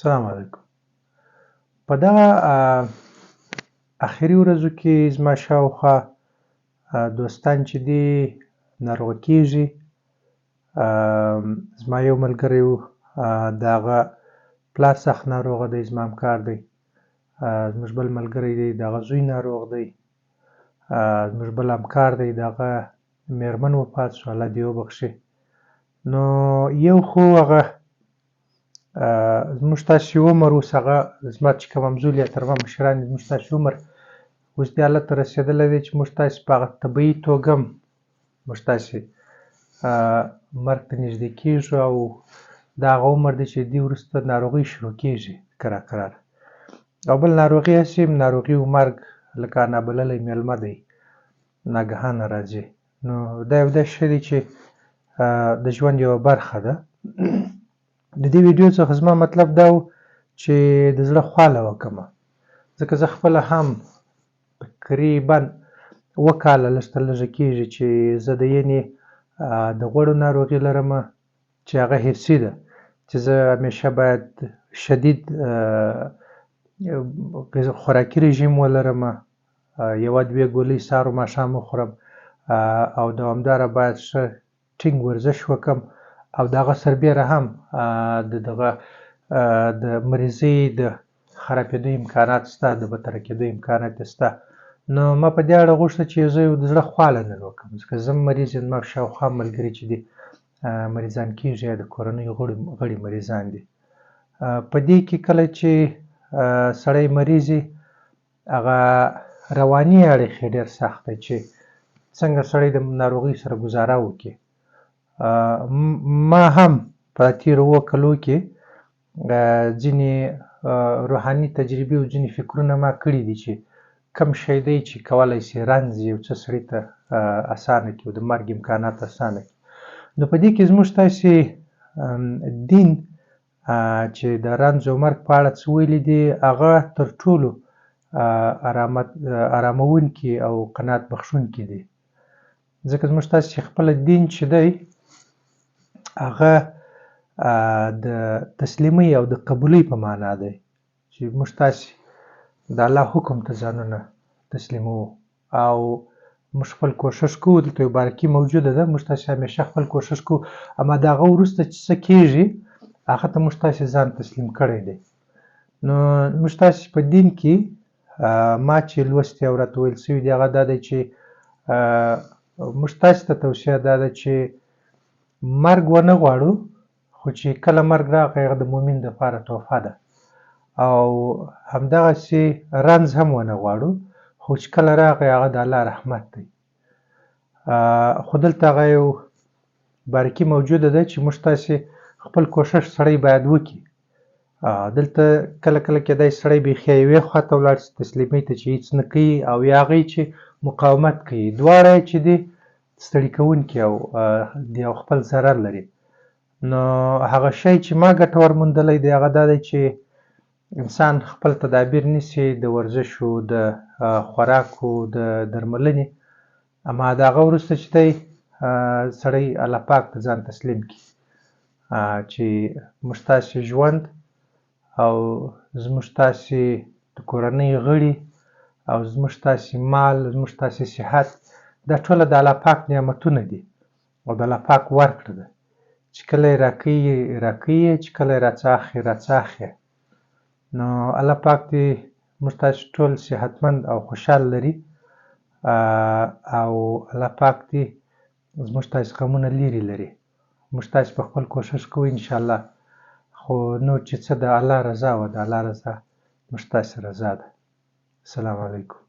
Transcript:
سلام علیکم. په دغه اخري ورځو کې زما شاوخوا دوستان چې دي ناروغه کېږي. زما یو ملګری و، د هغه پلار سخت ناروغه دی، زما همکار دی. زموږ بل ملګری دی، د هغه زوی ناروغ دی. زموږ بل همکار دی، د هغه مېرمن وفات شوه، الله دې وبخښي. نو یو خو هغه زموږ تاسې عمر اوس هغه زما چې کوم همزولي یا تر ما مشران دي، زموږ تاسې عمر اوس دې حالت ته رسېدلی دی چې موږ تاسې په هغه طبیعي توګه هم موږ تاسې مرګ ته نږدې کېږو، او دا هغه عمر دی چې دې وروسته ناروغۍ شروع کېږي کرار. او بل ناروغي هسې ناروغي و مرګ لکه نابللی مېلمه دی، ناګهانه راځي. نو دا یو داسې شی دی چې د ژوند یوه برخه ده. د دې ویډیو څخه زما مطلب دا و چې د زړه خواله وکړم، ځکه زه خپله هم تقریبا 7 کاله لږ تر لږه کېږي چې زه د ینې د غوړو ناروغي لرم، چې هغه حسي ده، چې زه همیشه باید شدید خوراکي رژیم ولرم، 1-2 ګولۍ سهار و ماښام وخورم، او دوامداره باید ښه ټینګ ورزش وکړم، او د هغه سربیره هم د مریضۍ د خرابېدو امکانات شته، د بدتره کېدو امکانات شته. نو ما په دې اړه غوښتل چې زه یو د زړه خواله نن وکړم، ځکه زه هم مریض یم، زما شاوخوا ملګري چې دي مریضان کېږي، یا د کورنۍ غړي مریضان دي. په دې کې کله چې سړی مریض وي، هغه رواني اړخ یې ډېر سخت دی، چې څنګه سړی د ناروغۍ سره ګزاره وکړي. ما هم په تېرو 7 کالو کې ځینې روحاني تجربې او ځینې فکرونه ما کړي دي چې کوم شی دی چې کولی شي رنځ یو څه سړي ته اسانه کړي او د مرګ امکانات اسانه کړي. نو په دې کې زموږ تاسې دین چې د رنځ او مرګ په اړه څه ویلي دي، هغه تر ټولو اراموونکي او قناعت بخښونکي دي، ځکه زموږ تاسې خپله دین چې دی هغه د تسلیمۍ او د قبولۍ په معنا دی، چې موږ تاسې د الله حکم ته ځانونه تسلیموو، او موږ خپل کوښښ کوو. دلته یو بارکي موجوده ده، موږ تاسې همیشه خپل کوښښ کوو، اما د هغه وروسته چې څه کېږي هغه ته موږ تاسې ځان تسلیم کړی دی. نو موږ تاسې په دین کې ما چې لوستي او راته ویل شوي دي، هغه دا دی چې موږ تاسې ته توصیه دا ده چې مرګ ونه غواړو، خو چې کله مرګ راغی هغه د مؤمن دپاره تحفه ده، او همدغسې رنځ هم ونه غواړو، خو چې کله راغی هغه د الله رحمت دی. خو دلته هغه یو بارکي موجوده ده چې موږ تاسې خپل کوښښ سړی باید وکړي. دلته کله کېدای شي سړی بیخي یوې خوا ته ولاړ شي، تسلیمۍ ته، چې هېڅ نه کوي، او یا هغوی چې مقاومت کوي. دواړه چې دي ستړي کوونکي او یو خپل ضرر لري. نو هغه شی چې ما ګټور موندلی دی هغه دا دی چې انسان خپل تدابیر نیسي، د ورزشو، د خوراکو، د درملنې، اما د هغه وروسته چې دی سړی الله پاک ته ځان تسلیم کړي، چې موږ تاسې ژوند او زموږ تاسې د کورنۍ غړي او زموږ تاسې مال، زموږ تاسې صحت، دا ټوله د الله پاک نعمتونه دي، او د الله پاک ورکړه ده، چې کله یې راکوي، چې کله یې راڅه اخلي. نو الله پاک دې موږ تاسې ټول صحتمند او خوشحال لري، او الله پاک دې زموږ تاسې غمونه لرې لري. موږ تاسې په خپل کوښښ کوو انشاءالله، خو نور چې څه د الله رضا وه، د الله رضا موږ تاسې رضا ده. السلام علیکم.